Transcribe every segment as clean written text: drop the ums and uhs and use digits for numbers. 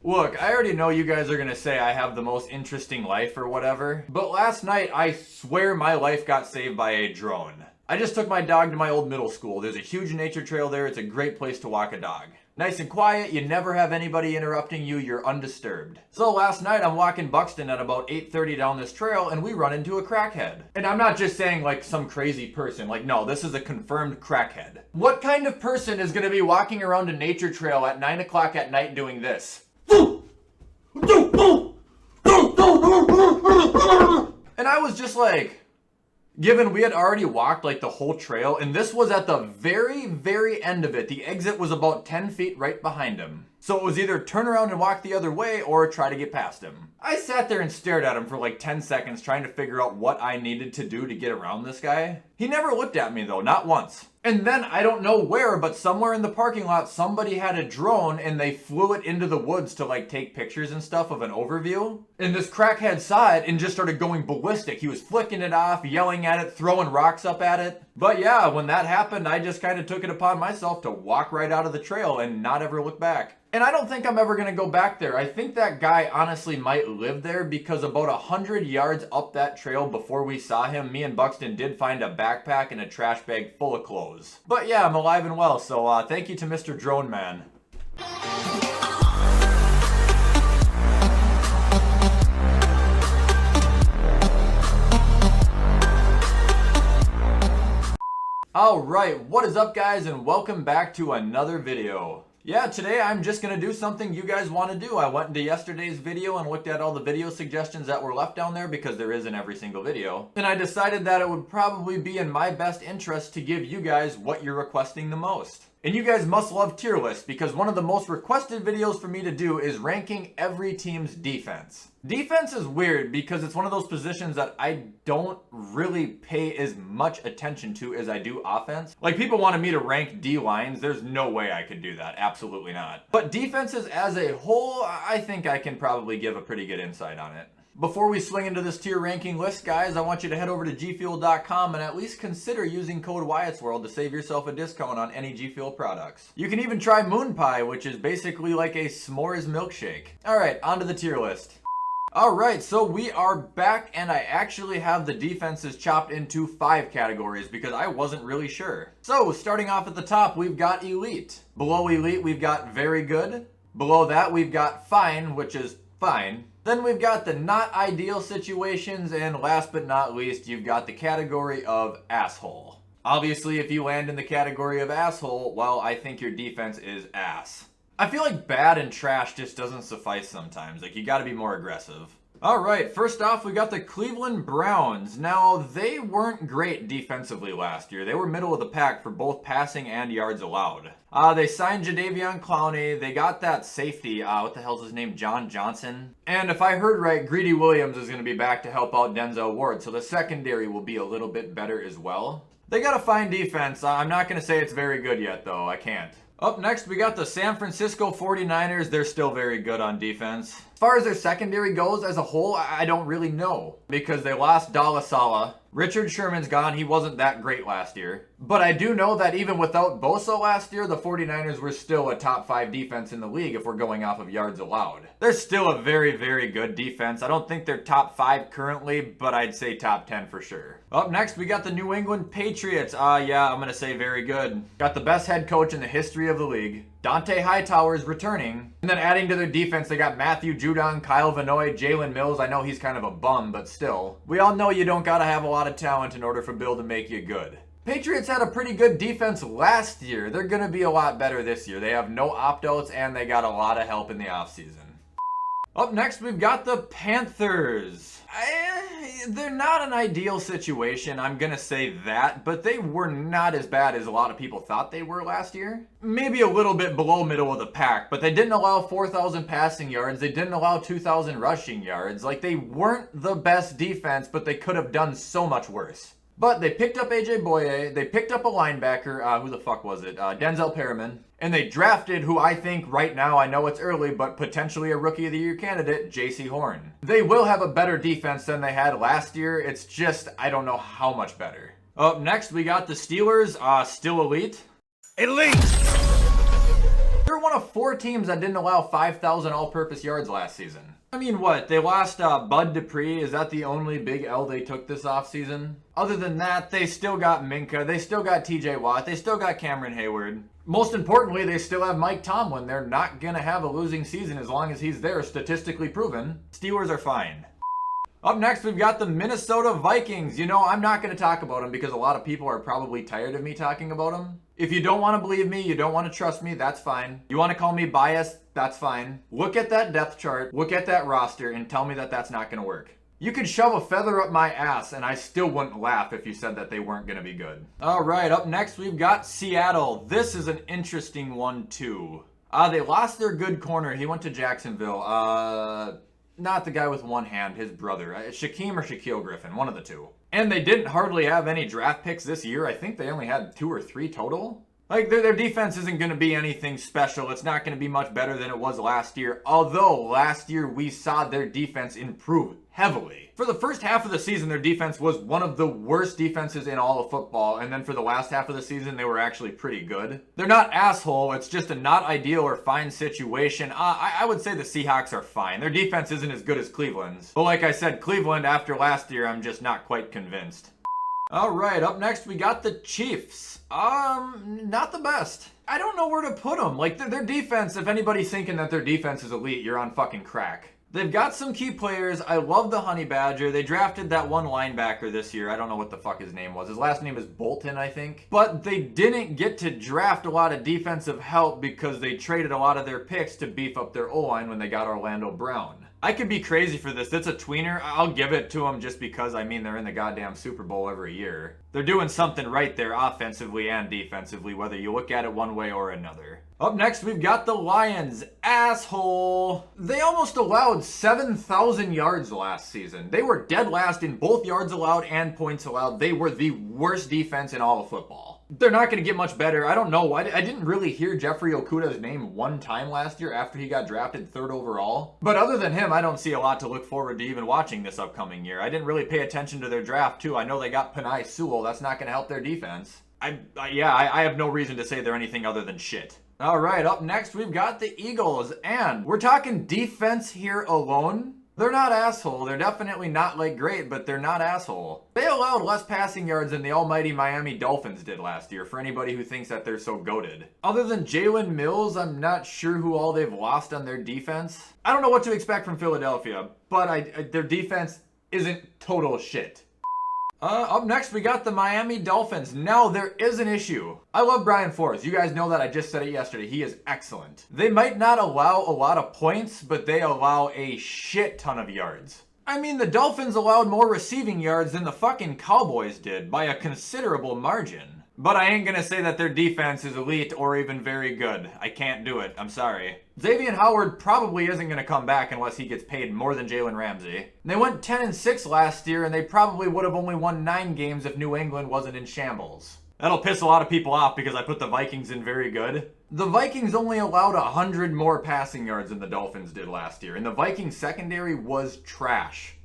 Look, I already know you guys are gonna say I have the most interesting life or whatever, but last night I swear my life got saved by a drone. I just took my dog to my old middle school. There's a huge nature trail there. It's a great place to walk a dog. Nice and quiet, you never have anybody interrupting you, you're undisturbed. So last night I'm walking Buxton at about 8:30 down this trail and we run into a crackhead. And I'm not just saying like some crazy person, like no, this is a confirmed crackhead. What kind of person is gonna be walking around a nature trail at 9 o'clock at night doing this? And I was just like, given we had already walked like the whole trail, and this was at the very end of it. The exit was about 10 feet right behind him. So it was either turn around and walk the other way or try to get past him. I sat there and stared at him for like 10 seconds trying to figure out what I needed to do to get around this guy. He never looked at me though, not once. And then I don't know where, but somewhere in the parking lot, somebody had a drone and they flew it into the woods to like take pictures and stuff of an overview. And this crackhead saw it and just started going ballistic. He was flicking it off, yelling at it, throwing rocks up at it. But yeah, when that happened, I just kind of took it upon myself to walk right out of the trail and not ever look back. And I don't think I'm ever gonna go back there. I think that guy honestly might live there because about 100 yards up that trail before we saw him, me and Buxton did find a backpack and a trash bag full of clothes. But yeah, I'm alive and well, so thank you to Mr. Drone Man. Alright, what is up guys and welcome back to another video. Yeah, today I'm just gonna do something you guys want to do. I went into yesterday's video and looked at all the video suggestions that were left down there because there is in every single video. And I decided that it would probably be in my best interest to give you guys what you're requesting the most. And you guys must love tier lists because one of the most requested videos for me to do is ranking every team's defense. Defense is weird because it's one of those positions that I don't really pay as much attention to as I do offense. Like people wanted me to rank D-lines, there's no way I could do that, absolutely not. But defenses as a whole, I think I can probably give a pretty good insight on it. Before we swing into this tier ranking list, guys, I want you to head over to gfuel.com and at least consider using code WyattzWorld to save yourself a discount on any G Fuel products. You can even try Moon Pie, which is basically like a s'mores milkshake. Alright, onto the tier list. Alright, so we are back and I actually have the defenses chopped into 5 categories because I wasn't really sure. So, starting off at the top, we've got Elite. Below Elite, we've got Very Good. Below that, we've got Fine, which is fine. Then we've got the not ideal situations, and last but not least, you've got the category of asshole. Obviously, if you land in the category of asshole, well, I think your defense is ass. I feel like bad and trash just doesn't suffice sometimes. Like, you gotta be more aggressive. Alright, first off, we got the Cleveland Browns. Now, they weren't great defensively last year. They were middle of the pack for both passing and yards allowed. They signed Jadeveon Clowney. They got that safety, what the hell's his name, John Johnson? And if I heard right, Greedy Williams is going to be back to help out Denzel Ward, so the secondary will be a little bit better as well. They got a fine defense. I'm not going to say it's very good yet, though. I can't. Up next, we got the San Francisco 49ers. They're still very good on defense. As far as their secondary goes as a whole, I don't really know because they lost Dalla Sala. Richard Sherman's gone. He wasn't that great last year. But I do know that even without Bosa last year, the 49ers were still a top 5 defense in the league if we're going off of yards allowed. They're still a very good defense. I don't think they're top 5 currently, but I'd say top 10 for sure. Up next, we got the New England Patriots. Yeah, I'm going to say very good. Got the best head coach in the history of the league. Dante Hightower is returning. And then adding to their defense, they got Matthew Judon, Kyle Vanoy, Jalen Mills. I know he's kind of a bum, but still. We all know you don't got to have a lot of talent in order for Bill to make you good. Patriots had a pretty good defense last year. They're going to be a lot better this year. They have no opt-outs and they got a lot of help in the offseason. Up next, we've got the Panthers. They're not an ideal situation, I'm gonna say that, but they were not as bad as a lot of people thought they were last year. Maybe a little bit below middle of the pack, but they didn't allow 4,000 passing yards, they didn't allow 2,000 rushing yards. Like, they weren't the best defense, but they could have done so much worse. But they picked up AJ Boye, they picked up a linebacker, who the fuck was it? Denzel Perriman. And they drafted who I think right now, I know it's early, but potentially a Rookie of the Year candidate, J.C. Horn. They will have a better defense than they had last year. It's just, I don't know how much better. Up next, we got the Steelers, still elite. Elite! They're one of 4 teams that didn't allow 5,000 all-purpose yards last season. I mean, what? They lost Bud Dupree. Is that the only big L they took this offseason? Other than that, they still got Minka. They still got TJ Watt. They still got Cameron Hayward. Most importantly, they still have Mike Tomlin. They're not going to have a losing season as long as he's there, statistically proven. Steelers are fine. Up next, we've got the Minnesota Vikings. You know, I'm not going to talk about them because a lot of people are probably tired of me talking about them. If you don't want to believe me, you don't want to trust me, that's fine. You want to call me biased, that's fine. Look at that depth chart, look at that roster, and tell me that that's not going to work. You could shove a feather up my ass, and I still wouldn't laugh if you said that they weren't going to be good. All right, up next, we've got Seattle. This is an interesting one, too. They lost their good corner. He went to Jacksonville. Not the guy with one hand, his brother. Shaquem or Shaquille Griffin, one of the two. And they didn't hardly have any draft picks this year. I think they only had 2 or 3 total. Like, their defense isn't going to be anything special. It's not going to be much better than it was last year. Although, last year we saw their defense improve heavily. For the first half of the season, their defense was one of the worst defenses in all of football. And then for the last half of the season, they were actually pretty good. They're not asshole. It's just a not ideal or fine situation. I would say the Seahawks are fine. Their defense isn't as good as Cleveland's. But like I said, Cleveland, after last year, I'm just not quite convinced. All right, up next, we got the Chiefs. Not the best. I don't know where to put them. Like, their defense, if anybody's thinking that their defense is elite, you're on fucking crack. They've got some key players. I love the Honey Badger. They drafted that one linebacker this year. I don't know what the fuck his name was. His last name is Bolton, I think. But they didn't get to draft a lot of defensive help because they traded a lot of their picks to beef up their O-line when they got Orlando Brown. I could be crazy for this. It's a tweener. I'll give it to them just because, I mean, they're in the goddamn Super Bowl every year. They're doing something right there offensively and defensively, whether you look at it one way or another. Up next, we've got the Lions. Asshole. They almost allowed 7,000 yards last season. They were dead last in both yards allowed and points allowed. They were the worst defense in all of football. They're not going to get much better. I don't know. I didn't really hear Jeffrey Okudah's name one time last year after he got drafted 3rd overall. But other than him, I don't see a lot to look forward to even watching this upcoming year. I didn't really pay attention to their draft, too. I know they got Penei Sewell. That's not going to help their defense. I have no reason to say they're anything other than shit. All right, up next, we've got the Eagles. And we're talking defense here alone. They're not asshole. They're definitely not like great, but they're not asshole. They allowed less passing yards than the almighty Miami Dolphins did last year, for anybody who thinks that they're so goated. Other than Jalen Mills, I'm not sure who all they've lost on their defense. I don't know what to expect from Philadelphia, but their defense isn't total shit. Up next, we got the Miami Dolphins. Now, there is an issue. I love Brian Flores. You guys know that. I just said it yesterday. He is excellent. They might not allow a lot of points, but they allow a shit ton of yards. I mean, the Dolphins allowed more receiving yards than the fucking Cowboys did by a considerable margin. But I ain't gonna say that their defense is elite or even very good. I can't do it. I'm sorry. Xavier Howard probably isn't gonna come back unless he gets paid more than Jalen Ramsey. They went 10-6 last year, and they probably would have only won 9 games if New England wasn't in shambles. That'll piss a lot of people off because I put the Vikings in very good. The Vikings only allowed 100 more passing yards than the Dolphins did last year, and the Vikings secondary was trash.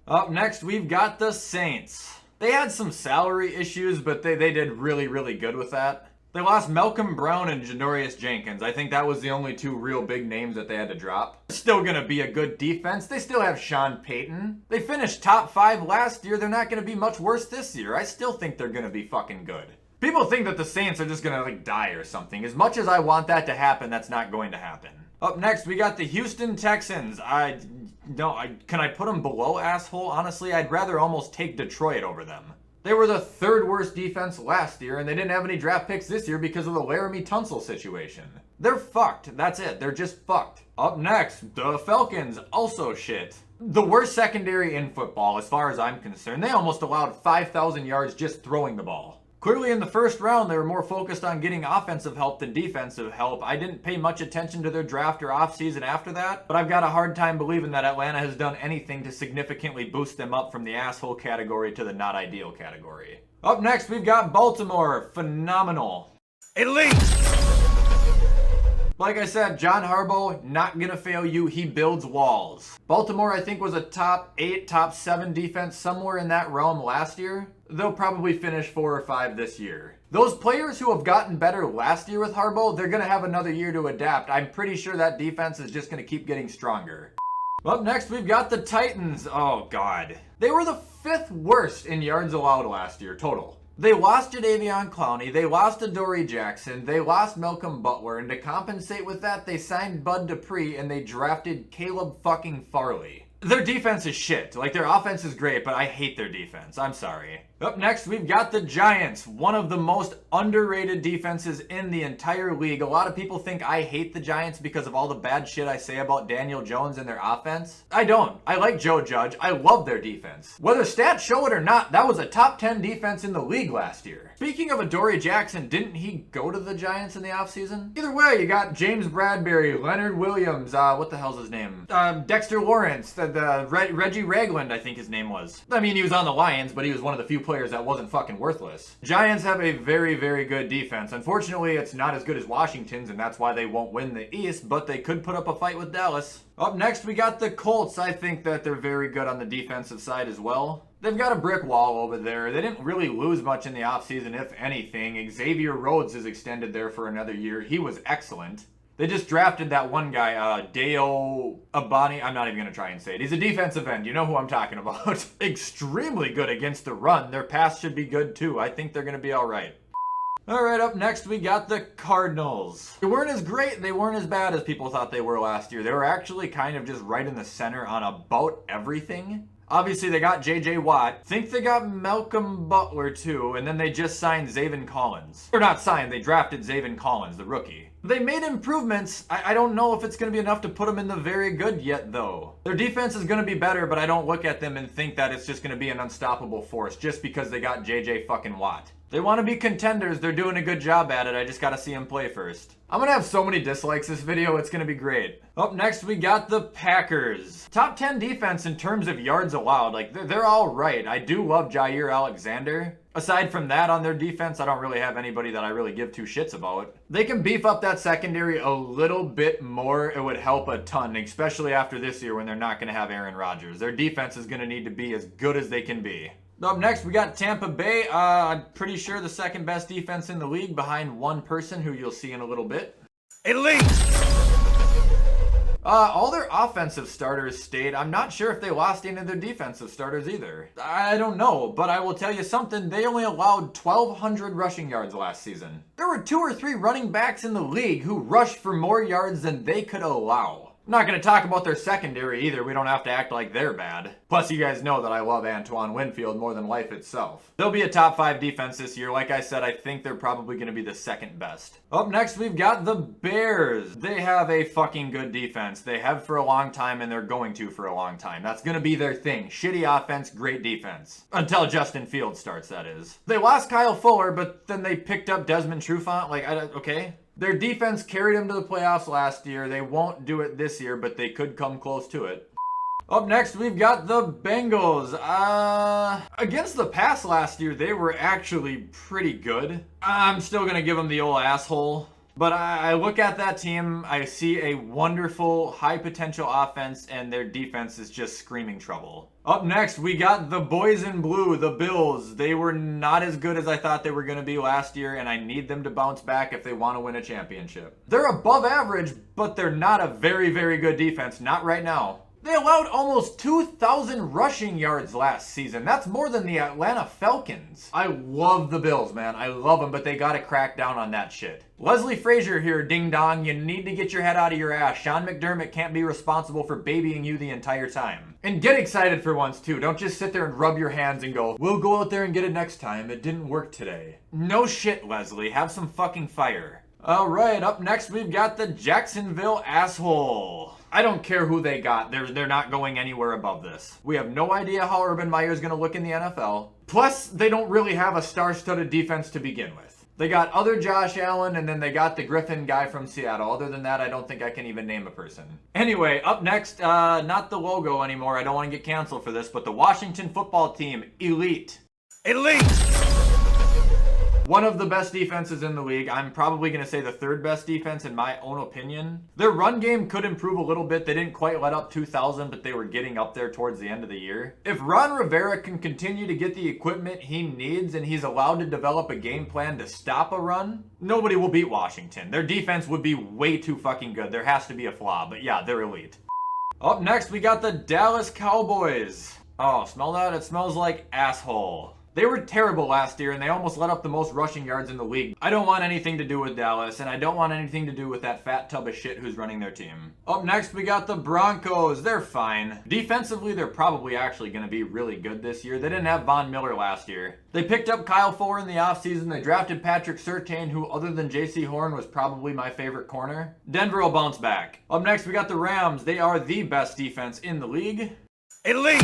Up next, we've got the Saints. They had some salary issues, but they did really, really good with that. They lost Malcolm Brown and Janoris Jenkins. I think that was the only 2 real big names that they had to drop. Still gonna be a good defense. They still have Sean Payton. They finished top 5 last year. They're not gonna be much worse this year. I still think they're gonna be fucking good. People think that the Saints are just gonna die or something. As much as I want that to happen, that's not going to happen. Up next, we got the Houston Texans. Can I put them below asshole? Honestly, I'd rather almost take Detroit over them. They were the 3rd worst defense last year, and they didn't have any draft picks this year because of the Laramie Tunsil situation. They're fucked. That's it. They're just fucked. Up next, the Falcons. Also shit. The worst secondary in football, as far as I'm concerned. They almost allowed 5,000 yards just throwing the ball. Clearly in the first round, they were more focused on getting offensive help than defensive help. I didn't pay much attention to their draft or offseason after that, but I've got a hard time believing that Atlanta has done anything to significantly boost them up from the asshole category to the not ideal category. Up next, we've got Baltimore. Phenomenal. Elite! Like I said, John Harbaugh, not gonna fail you. He builds walls. Baltimore, I think, was a top 8, top 7 defense, somewhere in that realm last year. They'll probably finish 4 or 5 this year. Those players who have gotten better last year with Harbaugh, they're going to have another year to adapt. I'm pretty sure that defense is just going to keep getting stronger. Up next, we've got the Titans. Oh, God. They were the 5th worst in yards allowed last year, total. They lost Jadeveon Clowney, they lost Adoree Jackson, they lost Malcolm Butler, and to compensate with that, they signed Bud Dupree and they drafted Caleb fucking Farley. Their defense is shit. Like, their offense is great, but I hate their defense. I'm sorry. Up next, we've got the Giants, one of the most underrated defenses in the entire league. A lot of people think I hate the Giants because of all the bad shit I say about Daniel Jones and their offense. I don't. I like Joe Judge. I love their defense. Whether stats show it or not, that was a top 10 defense in the league last year. Speaking of Adoree Jackson, didn't he go to the Giants in the offseason? Either way, you got James Bradbury, Leonard Williams, what the hell's his name? Dexter Lawrence, Reggie Ragland, I think his name was. I mean, he was on the Lions, but he was one of the few players that wasn't fucking worthless. Giants have a very, very good defense. Unfortunately, it's not as good as Washington's, and that's why they won't win the East, but they could put up a fight with Dallas. Up next, we got the Colts. I think that they're very good on the defensive side as well. They've got a brick wall over there. They didn't really lose much in the offseason, if anything. Xavier Rhodes is extended there for another year. He was excellent. They just drafted that one guy, Deo Abani. I'm not even going to try and say it. He's a defensive end. You know who I'm talking about. Extremely good against the run. Their pass should be good too. I think they're going to be all right. All right, up next, we got the Cardinals. They weren't as great. They weren't as bad as people thought they were last year. They were actually kind of just right in the center on about everything. Obviously, they got J.J. Watt. Think they got Malcolm Butler, too, and then they just signed Zaven Collins. Or not signed, they drafted Zaven Collins, the rookie. They made improvements. I don't know if it's going to be enough to put them in the very good yet, though. Their defense is going to be better, but I don't look at them and think that it's just going to be an unstoppable force just because they got J.J. fucking Watt. They want to be contenders. They're doing a good job at it. I just got to see them play first. I'm going to have so many dislikes this video. It's going to be great. Up next, we got the Packers. Top 10 defense in terms of yards allowed. Like, they're all right. I do love Jair Alexander. Aside from that, on their defense, I don't really have anybody that I really give two shits about. They can beef up that secondary a little bit more. It would help a ton, especially after this year when they're not going to have Aaron Rodgers. Their defense is going to need to be as good as they can be. Up next, we got Tampa Bay. I'm pretty sure the second best defense in the league behind one person who you'll see in a little bit. Elite! All their offensive starters stayed. I'm not sure if they lost any of their defensive starters either. I don't know, but I will tell you something. They only allowed 1,200 rushing yards last season. There were 2 or 3 running backs in the league who rushed for more yards than they could allow. I'm not going to talk about their secondary either. We don't have to act like they're bad. Plus, you guys know that I love Antoine Winfield more than life itself. They'll be a top 5 defense this year. Like I said, I think they're probably going to be the second best. Up next, we've got the Bears. They have a fucking good defense. They have for a long time, and they're going to for a long time. That's going to be their thing. Shitty offense, great defense. Until Justin Fields starts, that is. They lost Kyle Fuller, but then they picked up Desmond Trufant. Like, okay. Their defense carried them to the playoffs last year. They won't do it this year, but they could come close to it. Up next, we've got the Bengals. Against the pass last year, they were actually pretty good. I'm still going to give them the old asshole. But I look at that team, I see a wonderful, high-potential offense, and their defense is just screaming trouble. Up next, we got the boys in blue, the Bills. They were not as good as I thought they were going to be last year, and I need them to bounce back if they want to win a championship. They're above average, but they're not a very, very good defense. Not right now. They allowed almost 2,000 rushing yards last season. That's more than the Atlanta Falcons. I love the Bills, man. I love them, but they got to crack down on that shit. Leslie Frazier here, ding dong. You need to get your head out of your ass. Sean McDermott can't be responsible for babying you the entire time. And get excited for once, too. Don't just sit there and rub your hands and go, we'll go out there and get it next time. It didn't work today. No shit, Leslie. Have some fucking fire. All right, up next, we've got the Jacksonville asshole. I don't care who they got. They're not going anywhere above this. We have no idea how Urban Meyer is going to look in the NFL. Plus, they don't really have a star-studded defense to begin with. They got other Josh Allen, and then they got the Griffin guy from Seattle. Other than that, I don't think I can even name a person. Anyway, up next, not the logo anymore. I don't want to get canceled for this, but the Washington football team, elite. Elite! One of the best defenses in the league. I'm probably going to say the third best defense in my own opinion. Their run game could improve a little bit. They didn't quite let up 2,000, but they were getting up there towards the end of the year. If Ron Rivera can continue to get the equipment he needs and he's allowed to develop a game plan to stop a run, nobody will beat Washington. Their defense would be way too fucking good. There has to be a flaw, but yeah, they're elite. Up next, we got the Dallas Cowboys. Oh, smell that? It smells like asshole. They were terrible last year, and they almost let up the most rushing yards in the league. I don't want anything to do with Dallas, and I don't want anything to do with that fat tub of shit who's running their team. Up next, we got the Broncos. They're fine. Defensively, they're probably actually going to be really good this year. They didn't have Von Miller last year. They picked up Kyle Fuller in the offseason. They drafted Patrick Surtain, who other than J.C. Horn was probably my favorite corner. Denver will bounce back. Up next, we got the Rams. They are the best defense in the league. Elite!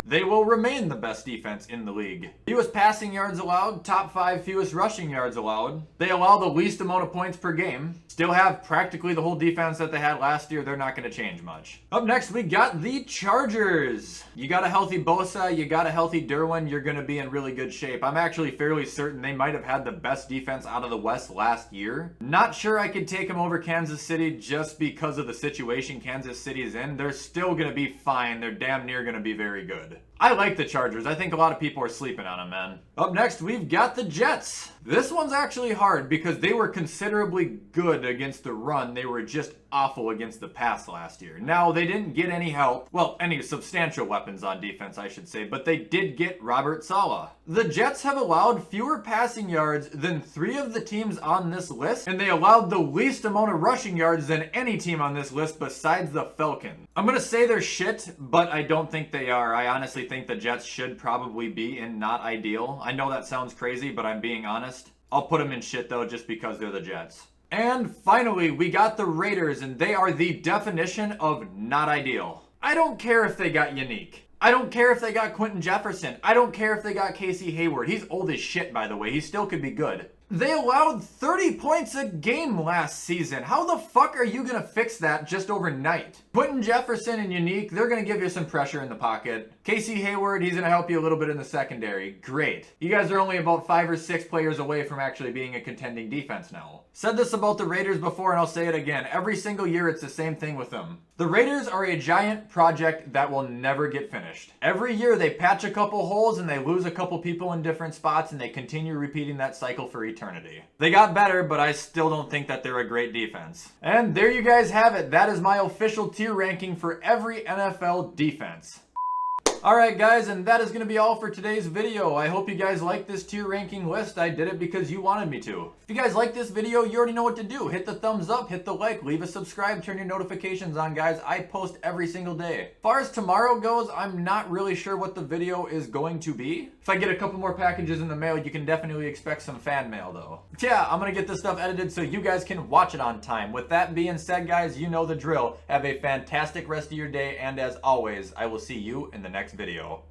They will remain the best defense in the league. Fewest passing yards allowed, top 5 fewest rushing yards allowed. They allow the least amount of points per game. Still have practically the whole defense that they had last year. They're not going to change much. Up next, we got the Chargers. You got a healthy Bosa, you got a healthy Derwin, you're going to be in really good shape. I'm actually fairly certain they might have had the best defense out of the West last year. Not sure I could take them over Kansas City just because of the situation Kansas City is in. They're still going to be fine. They're damn near going to be very good. I like the Chargers. I think a lot of people are sleeping on them, man. Up next, we've got the Jets. This one's actually hard because they were considerably good against the run. They were just awful against the pass last year. Now, they didn't get any help. Well, any substantial weapons on defense, I should say, but they did get Robert Saleh. The Jets have allowed fewer passing yards than 3 of the teams on this list, and they allowed the least amount of rushing yards than any team on this list besides the Falcons. I'm gonna say they're shit, but I don't think they are. I honestly think the Jets should probably be in not ideal. I know that sounds crazy, but I'm being honest. I'll put them in shit though, just because they're the Jets. And finally, we got the Raiders, and they are the definition of not ideal. I don't care if they got Unique. I don't care if they got Quentin Jefferson. I don't care if they got Casey Hayward. He's old as shit, by the way. He still could be good. They allowed 30 points a game last season. How the fuck are you going to fix that just overnight? Quentin Jefferson and Unique, they're going to give you some pressure in the pocket. Casey Hayward, he's going to help you a little bit in the secondary. Great. You guys are only about 5 or 6 players away from actually being a contending defense now. Said this about the Raiders before and I'll say it again. Every single year it's the same thing with them. The Raiders are a giant project that will never get finished. Every year they patch a couple holes and they lose a couple people in different spots and they continue repeating that cycle for eternity. They got better, but I still don't think that they're a great defense. And there you guys have it. That is my official tier ranking for every NFL defense. Alright guys, and that is going to be all for today's video. I hope you guys like this tier ranking list. I did it because you wanted me to. If you guys like this video, you already know what to do. Hit the thumbs up, hit the like, leave a subscribe, turn your notifications on, guys. I post every single day. As far as tomorrow goes, I'm not really sure what the video is going to be. If I get a couple more packages in the mail, you can definitely expect some fan mail though. But yeah, I'm going to get this stuff edited so you guys can watch it on time. With that being said, guys, you know the drill. Have a fantastic rest of your day, and as always, I will see you in the next video.